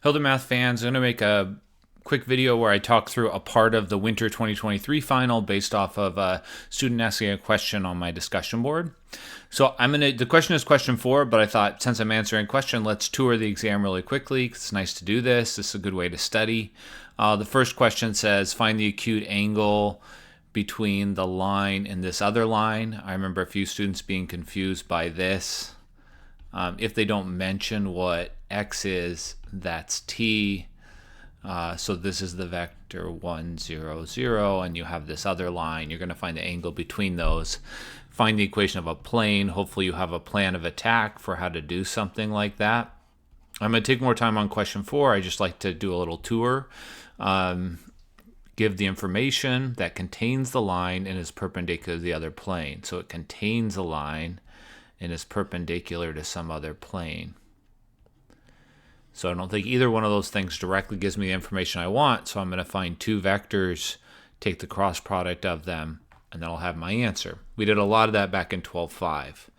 Hello there, math fans. I'm going to make a quick video where I talk through a part of the winter 2023 final based off of a student asking a question on my discussion board. So the question is question 4, but I thought since I'm answering a question, let's tour the exam really quickly. It's nice to do this. This is a good way to study. The first question says, find the acute angle between the line and this other line. I remember a few students being confused by this. If they don't mention what x is, that's t. So this is the vector 1, 0, 0, and you have this other line. You're going to find the angle between those. Find the equation of a plane. Hopefully you have a plan of attack for how to do something like that. I'm going to take more time on question 4. I just like to do a little tour. Give the information that contains the line and is perpendicular to the other plane. So it contains a line and is perpendicular to some other plane. So I don't think either one of those things directly gives me the information I want, so I'm going to find two vectors, take the cross product of them, and then I'll have my answer. We did a lot of that back in 12.5.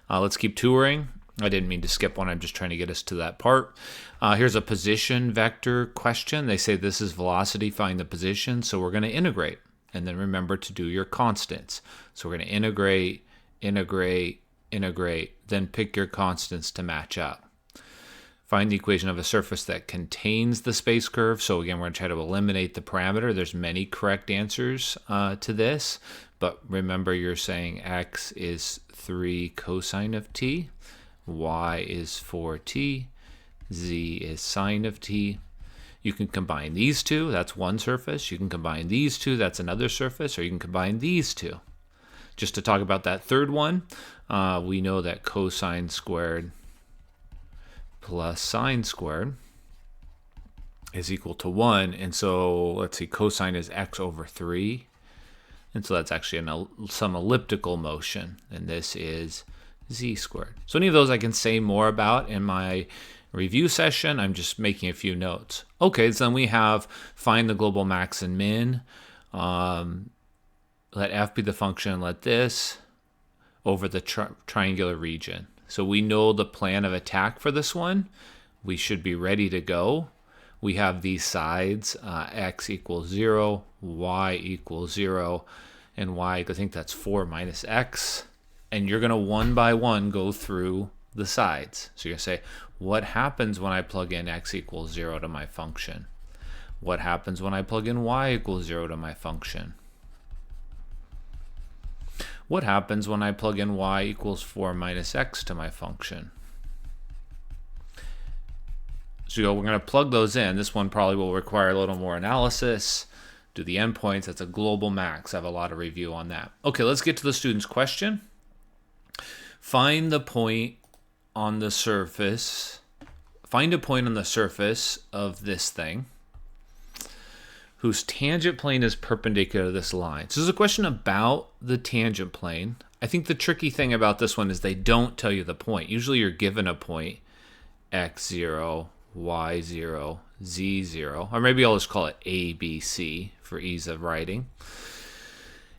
Let's keep touring. I didn't mean to skip one, I'm just trying to get us to that part. Here's a position vector question. They say this is velocity, find the position, so we're going to integrate. And then remember to do your constants. So we're going to integrate, then pick your constants to match up. Find the equation of a surface that contains the space curve. So again, we're going to try to eliminate the parameter. There's many correct answers to this, but remember you're saying x is 3 cosine of t, y is 4t, z is sine of t. You can combine these two, that's one surface. You can combine these two, that's another surface, or you can combine these two. Just to talk about that third one, we know that cosine squared plus sine squared is equal to 1. And so let's see, cosine is x over 3. And so that's actually some elliptical motion. And this is z squared. So any of those I can say more about in my review session. I'm just making a few notes. Okay, so then we have find the global max and min. Let f be the function, let this over the triangular region. So we know the plan of attack for this one. We should be ready to go. We have these sides, x equals 0, y equals 0, and y, I think that's 4 minus x. And you're going to one by one go through the sides. So you're going to say, what happens when I plug in x equals 0 to my function? What happens when I plug in y equals 0 to my function? What happens when I plug in y equals 4 minus x to my function? So we're going to plug those in. This one probably will require a little more analysis. Do the endpoints. That's a global max. I have a lot of review on that. Okay, let's get to the student's question. Find the point on the surface. Find a point on the surface of this thing whose tangent plane is perpendicular to this line. So this is a question about the tangent plane. I think the tricky thing about this one is they don't tell you the point. Usually you're given a point, x0, y0, z0, or maybe I'll just call it A, B, C for ease of writing.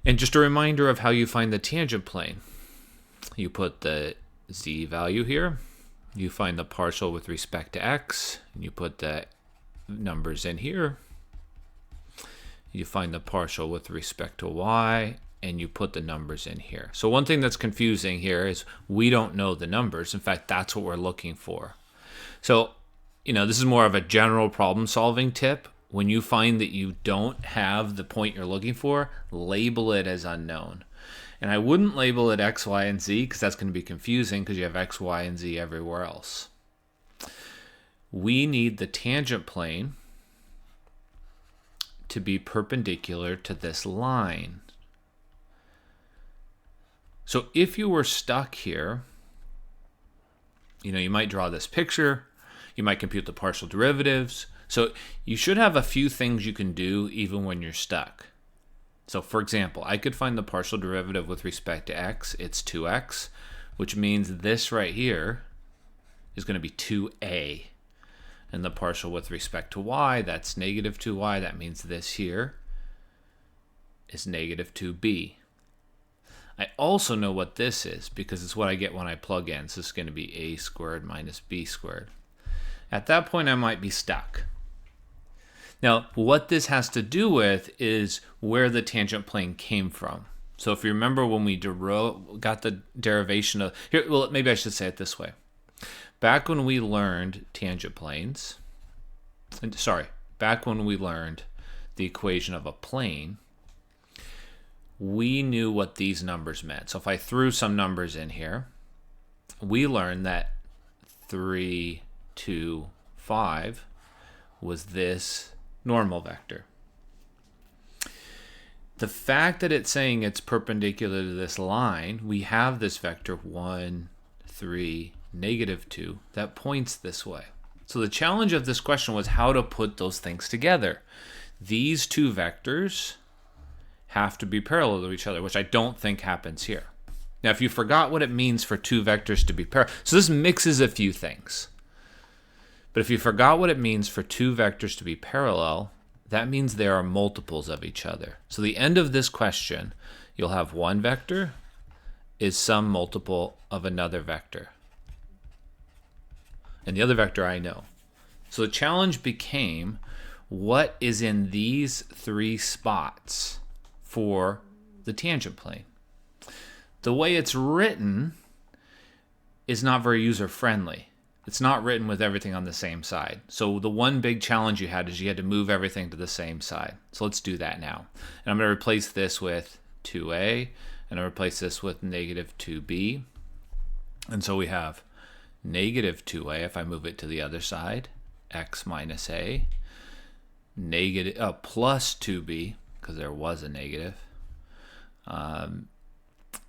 And just a reminder of how you find the tangent plane. You put the z value here, you find the partial with respect to x, and you put the numbers in here. You find the partial with respect to y, and you put the numbers in here. So one thing that's confusing here is we don't know the numbers. In fact, that's what we're looking for. So, this is more of a general problem solving tip. When you find that you don't have the point you're looking for, label it as unknown. And I wouldn't label it x, y, and z because that's going to be confusing because you have x, y, and z everywhere else. We need the tangent plane to be perpendicular to this line. So if you were stuck here, you might draw this picture, you might compute the partial derivatives. So you should have a few things you can do even when you're stuck. So for example, I could find the partial derivative with respect to x, it's 2x, which means this right here is going to be 2a. And the partial with respect to y, that's negative 2y. That means this here is negative 2b. I also know what this is because it's what I get when I plug in. So it's going to be a squared minus b squared. At that point, I might be stuck. Now, what this has to do with is where the tangent plane came from. So if you remember when we got the derivation of, here, well, maybe I should say it this way. Back when we learned tangent planes, back when we learned the equation of a plane, we knew what these numbers meant. So if I threw some numbers in here, we learned that 3, 2, 5 was this normal vector. The fact that it's saying it's perpendicular to this line, we have this vector 1, 3, -2 that points this way. So the challenge of this question was how to put those things together. These two vectors have to be parallel to each other, which I don't think happens here. Now, if you forgot what it means for two vectors to be parallel, so this mixes a few things. But if you forgot what it means for two vectors to be parallel, that means they are multiples of each other. So the end of this question, you'll have one vector is some multiple of another vector. And the other vector I know. So the challenge became, what is in these three spots for the tangent plane? The way it's written is not very user-friendly. It's not written with everything on the same side. So the one big challenge you had is you had to move everything to the same side. So let's do that now. And I'm going to replace this with 2a, and I'll replace this with -2b. And so we have -2a, if I move it to the other side, x minus a, plus 2b, because there was a negative. And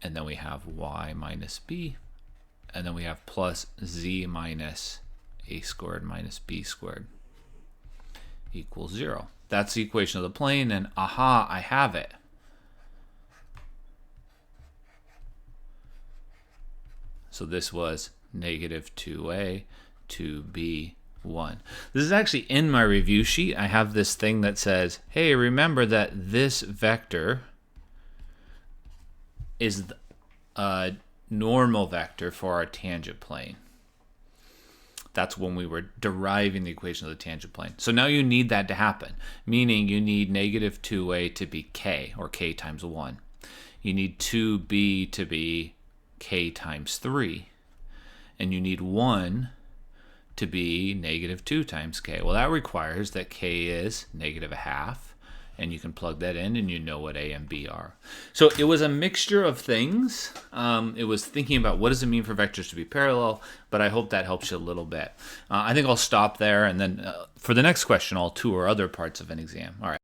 then we have y minus b. And then we have plus z minus a squared minus b squared equals 0. That's the equation of the plane, and aha, I have it. So this was -2a, 2b, 1. This is actually in my review sheet. I have this thing that says, hey, remember that this vector is the normal vector for our tangent plane. That's when we were deriving the equation of the tangent plane. So now you need that to happen, meaning you need -2a to be k, or k times 1. You need 2b to be k times 3. And you need 1 to be -2 times k. Well, that requires that k is -1/2. And you can plug that in and you know what A and B are. So it was a mixture of things. It was thinking about what does it mean for vectors to be parallel, but I hope that helps you a little bit. I think I'll stop there, and then for the next question, I'll tour other parts of an exam. All right.